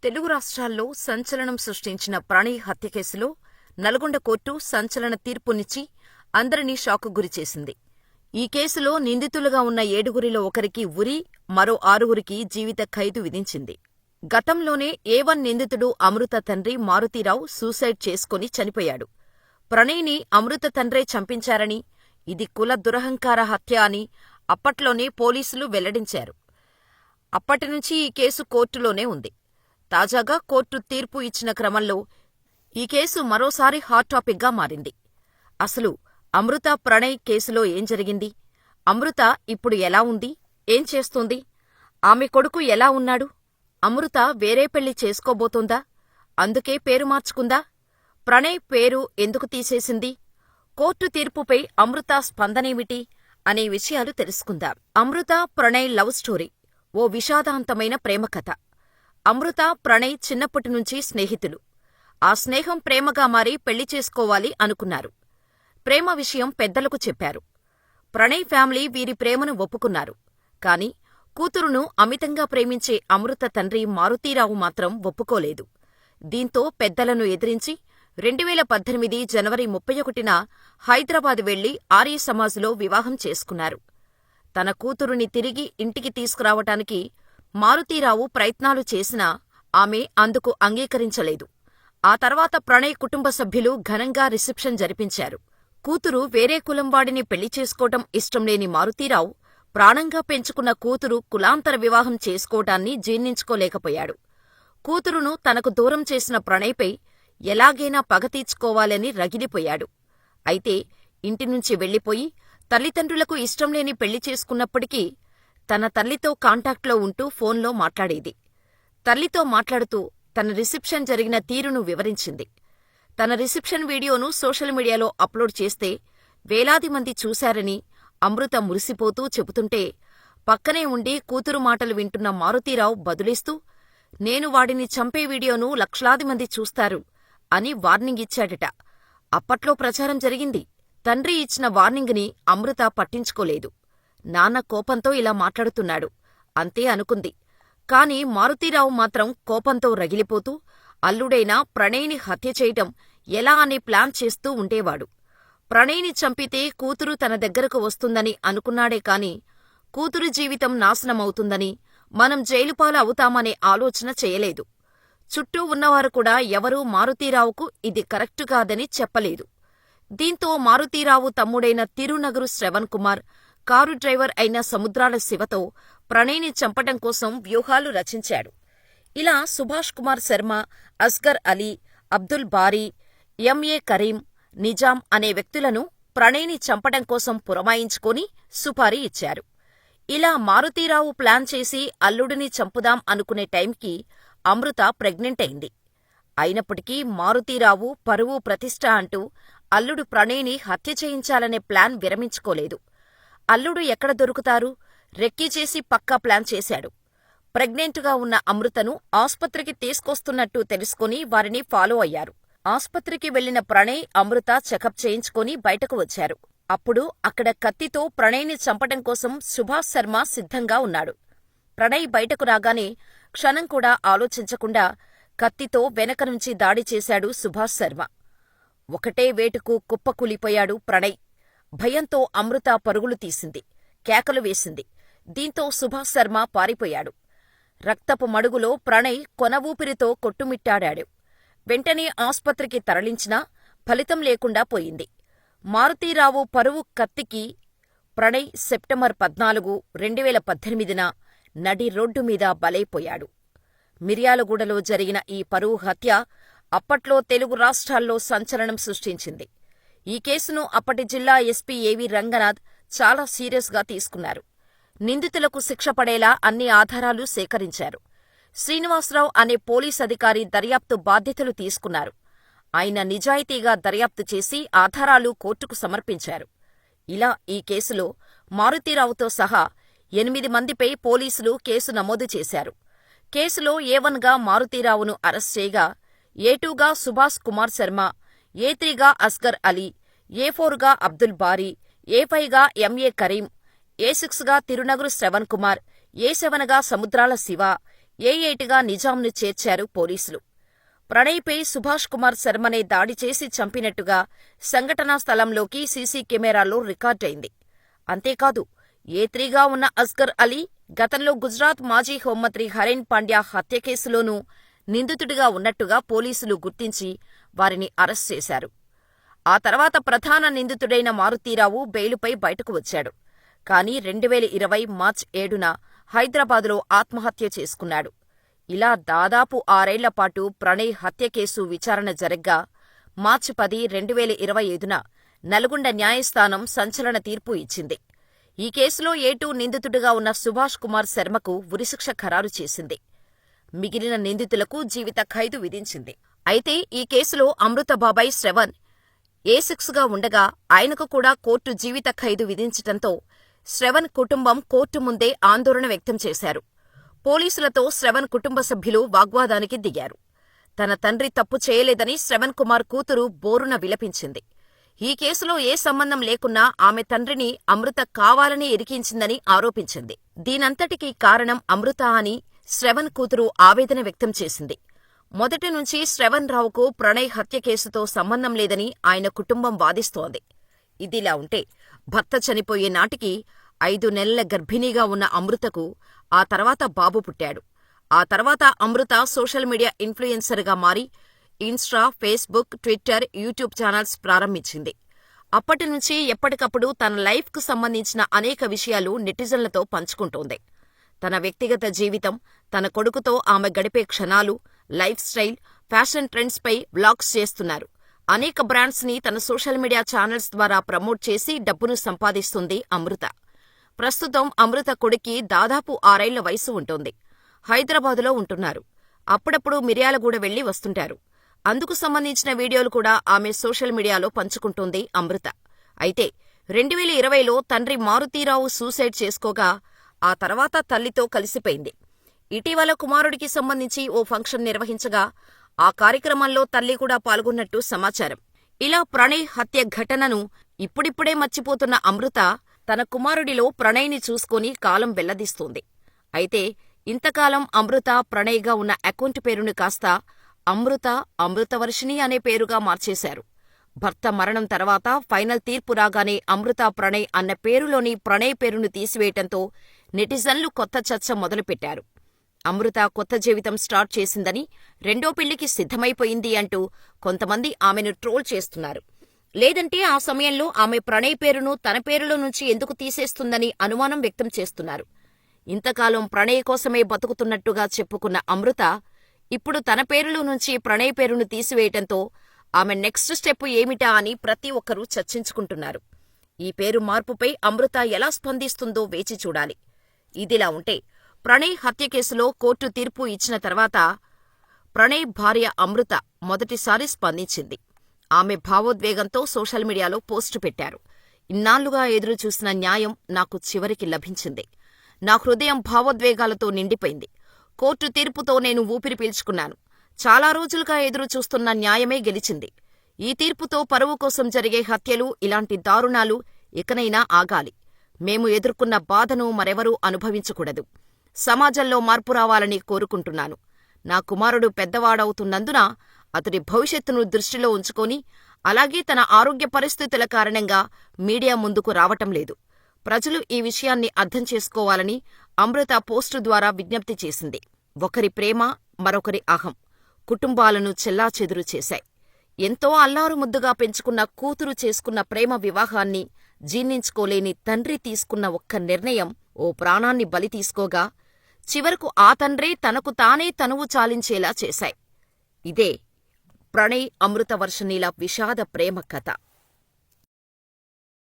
తెలుగు రాష్ట్రాల్లో సంచలనం సృష్టించిన ప్రణయ్ హత్య కేసులో నల్గొండ కోర్టు సంచలన తీర్పునిచ్చి అందరినీ షాక్కు గురిచేసింది. ఈ కేసులో నిందితులుగా ఉన్న 7గురిలో ఒకరికి ఉరి, మరో 6గురికి జీవిత ఖైదు విధించింది. గతంలోనే A1 నిందితుడు అమృత తండ్రి మారుతీరావు సూసైడ్ చేసుకుని చనిపోయాడు. ప్రణయ్ని అమృత తండ్రే చంపించారని, ఇది కుల దురహంకార హత్య అని అప్పట్లోనే పోలీసులు వెల్లడించారు. అప్పటినుంచి ఈ కేసు కోర్టులోనే ఉంది. తాజాగా కోర్టు తీర్పు ఇచ్చిన క్రమంలో ఈ కేసు మరోసారి హాట్ టాపిక్గా మారింది. అసలు అమృత ప్రణయ్ కేసులో ఏం జరిగింది? అమృత ఇప్పుడు ఎలా ఉంది? ఏం చేస్తోంది? ఆమె కొడుకు ఎలా ఉన్నాడు? అమృత వేరే పెళ్లి చేసుకోబోతోందా? అందుకే పేరు మార్చుకుందా? ప్రణయ్ పేరు ఎందుకు తీసేసింది? కోర్టు తీర్పుపై అమృత స్పందనేమిటి అనే విషయాలు తెలుసుకుందాం. అమృత ప్రణయ్ లవ్ స్టోరీ ఓ విషాదాంతమైన ప్రేమకథ. అమృత ప్రణయ్ చిన్నప్పటినుంచి స్నేహితులు. ఆ స్నేహం ప్రేమగా మారి పెళ్లి చేసుకోవాలి అనుకున్నారు. ప్రేమ విషయం పెద్దలకు చెప్పారు. ప్రణయ్ ఫ్యామిలీ వీరి ప్రేమను ఒప్పుకున్నారు. కాని కూతురును అమితంగా ప్రేమించే అమృత తండ్రి మారుతీరావు మాత్రం ఒప్పుకోలేదు. దీంతో పెద్దలను ఎదిరించి 2018 జనవరి 31న హైదరాబాద్ వెళ్లి ఆర్య సమాజ్లో వివాహం చేసుకున్నారు. తన కూతురుని తిరిగి ఇంటికి తీసుకురావటానికి మారుతీరావు ప్రయత్నాలు చేసినా ఆమె అందుకు అంగీకరించలేదు. ఆ తర్వాత ప్రణయ్ కుటుంబ సభ్యులు ఘనంగా రిసెప్షన్ జరిపించారు. కూతురు వేరే కులంవాడిని పెళ్లి చేసుకోవటం ఇష్టంలేని మారుతీరావు ప్రాణంగా పెంచుకున్న కూతురు కులాంతర వివాహం చేసుకోవటాన్ని జీర్ణించుకోలేకపోయాడు. కూతురును తనకు దూరం చేసిన ప్రణయ్పై ఎలాగైనా పగ తీర్చుకోవాలని రగిలిపోయాడు. అయితే ఇంటినుంచి వెళ్లిపోయి తల్లిదండ్రులకు ఇష్టంలేని పెళ్లి చేసుకున్నప్పటికీ తన తల్లితో కాంటాక్ట్లో ఉంటూ ఫోన్లో మాట్లాడేది. తల్లితో మాట్లాడుతూ తన రిసెప్షన్ జరిగిన తీరును వివరించింది. తన రిసెప్షన్ వీడియోను సోషల్ మీడియాలో అప్లోడ్ చేస్తే వేలాది మంది చూశారని అమృత మురిసిపోతూ చెబుతుంటే పక్కనే ఉండి కూతురు మాటలు వింటున్న మారుతీరావు బదులిస్తూ, నేను వాడిని చంపే వీడియోను లక్షలాది మంది చూస్తారు అని వార్నింగ్ ఇచ్చాడట. అప్పట్లో ప్రచారం జరిగింది. తండ్రి ఇచ్చిన వార్నింగ్ని అమృత పట్టించుకోలేదు. నాన్న కోపంతో ఇలా మాట్లాడుతున్నాడు అంతే అనుకుంది. కాని మారుతీరావు మాత్రం కోపంతో రగిలిపోతూ అల్లుడైన ప్రణయ్ని హత్య చేయటం ఎలా అనే ప్లాన్ చేస్తూ ఉండేవాడు. ప్రణయ్ని చంపితే కూతురు తన దగ్గరకు వస్తుందని అనుకున్నాడే కాని కూతురు జీవితం నాశనమవుతుందని, మనం జైలుపాలు అవుతామనే ఆలోచన చేయలేదు. చుట్టూ ఉన్నవారు కూడా ఎవరూ మారుతీరావుకు ఇది కరెక్టు కాదని చెప్పలేదు. దీంతో మారుతీరావు తమ్ముడైన తిరునగరు శ్రవణ్ కుమార్, కారు డ్రైవర్ అయిన సముద్రాల శివతో ప్రణయ్ని చంపటం కోసం వ్యూహాలు రచించాడు. ఇలా సుభాష్ కుమార్ శర్మ, అస్గర్ అలీ, అబ్దుల్ బారీ, ఎంఏ కరీం, నిజాం అనే వ్యక్తులను ప్రణయ్ని చంపటం కోసం పురమాయించుకొని సుపారీ ఇచ్చారు. ఇలా మారుతీరావు ప్లాన్ చేసి అల్లుడిని చంపుదాం అనుకునే టైంకి అమృత ప్రెగ్నెంట్ అయింది. అయినప్పటికీ మారుతీరావు పరువు ప్రతిష్ఠ అంటూ అల్లుడు ప్రణయ్ని హత్య చేయించాలనే ప్లాన్ విరమించుకోలేదు. అల్లుడు ఎక్కడ దొరుకుతారు? రెక్కీ చేసి పక్కా ప్లాన్ చేశాడు. ప్రెగ్నెంటుగా ఉన్న అమృతను ఆస్పత్రికి తీసుకొస్తున్నట్టు తెలుసుకుని వారిని ఫాలో అయ్యారు. ఆస్పత్రికి వెళ్లిన ప్రణయ్, అమృత చెకప్ చేయించుకొని బయటకు వచ్చారు. అప్పుడు అక్కడ కత్తితో ప్రణయ్ని చంపటం కోసం సుభాష్ శర్మ సిద్ధంగా ఉన్నాడు. ప్రణయ్ బయటకు రాగానే క్షణం కూడా ఆలోచించకుండా కత్తితో వెనక నుంచి దాడి చేశాడు సుభాష్ శర్మ. ఒకటే వేటుకు కుప్పకూలిపోయాడు ప్రణయ్. భయంతో అమృత పరుగులు తీసింది, కేకలు వేసింది. దీంతో సుభాష్ శర్మ పారిపోయాడు. రక్తపు మడుగులో ప్రణయ్ కొన ఊపిరితో కొట్టుమిట్టాడాడు. వెంటనే ఆస్పత్రికి తరలించినా ఫలితం లేకుండా పోయింది. మారుతీరావు పరువు కత్తికి ప్రణయ్ సెప్టెంబర్ 14, 2018న నడి రోడ్డు మీద బలైపోయాడు. మిర్యాలగూడలో జరిగిన ఈ పరువు హత్య అప్పట్లో తెలుగు రాష్ట్రాల్లో సంచలనం సృష్టించింది. ఈ కేసును అప్పటి జిల్లా ఎస్పీ ఏవి రంగనాథ్ చాలా సీరియస్గా తీసుకున్నారు. నిందితులకు శిక్ష పడేలా అన్ని ఆధారాలు సేకరించారు. శ్రీనివాసరావు అనే పోలీస్ అధికారి దర్యాప్తు బాధ్యతలు తీసుకున్నారు. ఆయన నిజాయితీగా దర్యాప్తు చేసి ఆధారాలు కోర్టుకు సమర్పించారు. ఇలా ఈ కేసులో మారుతీరావుతో సహా 8 మందిపై పోలీసులు కేసు నమోదు చేశారు. కేసులో A1గా మారుతీరావును అరెస్ట్ చేయగా, A2గా సుభాష్ కుమార్ శర్మ, A3గా అస్గర్ అలీ, A4గా అబ్దుల్ బారీ, A5గా ఎంఏ కరీం, A6గా తిరునగరు శ్రవణ్ కుమార్, A7గా సముద్రాల శివ, ఏఏటిగా నిజాంను చేర్చారు పోలీసులు. ప్రణయ్పై సుభాష్ కుమార్ శర్మనే దాడి చేసి చంపినట్టుగా సంఘటనా స్థలంలోకి సీసీ కెమెరాలో రికార్డయింది. అంతేకాదు, ఏ3గా ఉన్న అస్గర్ అలీ గతంలో గుజరాత్ మాజీ హోంమంత్రి హరేన్ పాండ్యా హత్య కేసులోనూ నిందితుడిగా ఉన్నట్టుగా పోలీసులు గుర్తించి వారిని అరెస్ట్ చేశారు. ఆ తర్వాత ప్రధాన నిందితుడైన మారుతీరావు బెయిలుపై బయటకు వచ్చాడు. కానీ 2020 మార్చి 7న హైదరాబాదులో ఆత్మహత్య చేసుకున్నాడు. ఇలా దాదాపు 6 ఏళ్లపాటు ప్రణయ్ హత్య కేసు విచారణ జరగ్గా మార్చి 10, 2025న నల్గొండ న్యాయస్థానం సంచలన తీర్పు ఇచ్చింది. ఈ కేసులో ఏ2 నిందితుడిగా ఉన్న సుభాష్ కుమార్ శర్మకు ఉరిశిక్ష ఖరారు చేసింది. మిగిలిన నిందితులకు జీవిత ఖైదు విధించింది. అయితే ఈ కేసులో అమృత బాబాయ్ శ్రవణ్ ఏ6గా ఉండగా ఆయనకు కూడా కోర్టు జీవిత ఖైదు విధించటంతో శ్రవణ్ కుటుంబం కోర్టు ముందే ఆందోళన వ్యక్తం చేశారు. పోలీసులతో శ్రవణ్ కుటుంబ సభ్యులు వాగ్వాదానికి దిగారు. తన తండ్రి తప్పు చేయలేదని శ్రవణ్ కుమార్ కూతురు బోరున విలపించింది. ఈ కేసులో ఏ సంబంధం లేకున్నా ఆమె తండ్రిని అమృత కావాలని ఇరికించిందని ఆరోపించింది. దీనంతటికీ కారణం అమృత అని శ్రవణ్ కూతురు ఆవేదన వ్యక్తం చేసింది. మొదటి నుంచి శ్రవణ్ రావుకు ప్రణయ్ హత్య కేసుతో సంబంధం లేదని ఆయన కుటుంబం వాదిస్తోంది. ఇదిలా ఉంటే భర్త చనిపోయే నాటికి 5 నెలల గర్భిణీగా ఉన్న అమృతకు ఆ తర్వాత బాబు పుట్టాడు. ఆ తర్వాత అమృత సోషల్ మీడియా ఇన్ఫ్లుయెన్సర్గా మారి Insta, Facebook, Twitter, YouTube channels ప్రారంభించింది. అప్పటినుంచి ఎప్పటికప్పుడు తన లైఫ్కు సంబంధించిన అనేక విషయాలు నెటిజన్లతో పంచుకుంటోంది. తన వ్యక్తిగత జీవితం, తన కొడుకుతో ఆమె గడిపే క్షణాలు, లైఫ్ స్టైల్, ఫ్యాషన్ ట్రెండ్స్పై వ్లాగ్స్ చేస్తున్నారు. అనేక బ్రాండ్స్ని తన సోషల్ మీడియా ఛానల్స్ ద్వారా ప్రమోట్ చేసి డబ్బును సంపాదిస్తుంది అమృత. ప్రస్తుతం అమృత కొడుక్కి దాదాపు 6 ఏళ్ల వయసు ఉంటుంది. హైదరాబాదులో ఉంటున్నారు. అప్పుడప్పుడు మిర్యాలగూడ వెళ్లి వస్తుంటారు. అందుకు సంబంధించిన వీడియోలు కూడా ఆమె సోషల్ మీడియాలో పంచుకుంటోంది అమృత. అయితే 2020లో తండ్రి మారుతీరావు సూసైడ్ చేసుకోగా ఆ తర్వాత తల్లితో కలిసిపోయింది. ఇటీవల కుమారుడికి సంబంధించి ఓ ఫంక్షన్ నిర్వహించగా ఆ కార్యక్రమంలో తల్లి కూడా పాల్గొన్నట్టు సమాచారం. ఇలా ప్రణయ్ హత్య ఘటనను ఇప్పుడిప్పుడే మర్చిపోతున్న అమృత తన కుమారుడిలో ప్రణయ్ని చూసుకుని కాలం వెల్లదీస్తోంది. అయితే ఇంతకాలం అమృత, ప్రణయ్గా ఉన్న అకౌంట్ పేరును కాస్త అమృతవర్షిణి అనే పేరుగా మార్చేశారు. భర్త మరణం తర్వాత ఫైనల్ తీర్పు రాగానే అమృత, ప్రణయ్ అన్న పేరులోని ప్రణయ్ పేరును తీసివేయటంతో నెటిజన్లు కొత్త చర్చ మొదలుపెట్టారు. అమృత కొత్త జీవితం స్టార్ట్ చేసిందని, రెండో పెళ్లికి సిద్ధమైపోయింది అంటూ కొంతమంది ఆమెను ట్రోల్ చేస్తున్నారు. లేదంటే ఆ సమయంలో ఆమె ప్రణయ్ పేరును తన పేరులో నుంచి ఎందుకు తీసేస్తుందని అనుమానం వ్యక్తం చేస్తున్నారు. ఇంతకాలం ప్రణయ్ కోసమే బతుకుతున్నట్టుగా చెప్పుకున్న అమృత ఇప్పుడు తన పేరులో నుంచి ప్రణయ్ పేరును తీసివేయటంతో ఆమె నెక్స్ట్ స్టెప్ ఏమిటా అని ప్రతి ఒక్కరూ చర్చించుకుంటున్నారు. ఈ పేరు మార్పుపై అమృత ఎలా స్పందిస్తుందో వేచి చూడాలి. ఇదిలా ఉంటే ప్రణయ్ హత్య కేసులో కోర్టు తీర్పు ఇచ్చిన తర్వాత ప్రణయ్ భార్య అమృత మొదటిసారి స్పందించింది. ఆమె భావోద్వేగంతో సోషల్ మీడియాలో పోస్టు పెట్టారు. ఇన్నాళ్లుగా ఎదురుచూసిన న్యాయం నాకు చివరికి లభించింది. నా హృదయం భావోద్వేగాలతో నిండిపోయింది. కోర్టు తీర్పుతో నేను ఊపిరి పీల్చుకున్నాను. చాలా రోజులుగా ఎదురుచూస్తున్న న్యాయమే గెలిచింది. ఈ తీర్పుతో పరువు కోసం జరిగే హత్యలు, ఇలాంటి దారుణాలు ఇకనైనా ఆగాలి. మేము ఎదుర్కొన్న బాధను మరెవరూ అనుభవించకూడదు. సమాజంలో మార్పు రావాలని కోరుకుంటున్నాను. నా కుమారుడు పెద్దవాడవుతున్నందున అతడి భవిష్యత్తును దృష్టిలో ఉంచుకొని, అలాగే తన ఆరోగ్య పరిస్థితుల కారణంగా మీడియా ముందుకు రావటం లేదు. ప్రజలు ఈ విషయాన్ని అర్థం చేసుకోవాలని అమృత పోస్టు ద్వారా విజ్ఞప్తి చేసింది. ఒకరి ప్రేమ, మరొకరి అహం కుటుంబాలను చెల్లాచెదురు చేశాయి. ఎంతో అల్లారుముద్దుగా పెంచుకున్న కూతురు చేసుకున్న ప్రేమ వివాహాన్ని జీర్ణించుకోలేని తండ్రి తీసుకున్న ఒక్క నిర్ణయం ఓ ప్రాణాన్ని బలి తీసుకోగా, చివరకు ఆ తండ్రే తనకు తానే తనువు చాలించేలా చేశాయి. ఇదే ప్రణయ్, అమృతవర్షిణిల విషాద ప్రేమ కథ.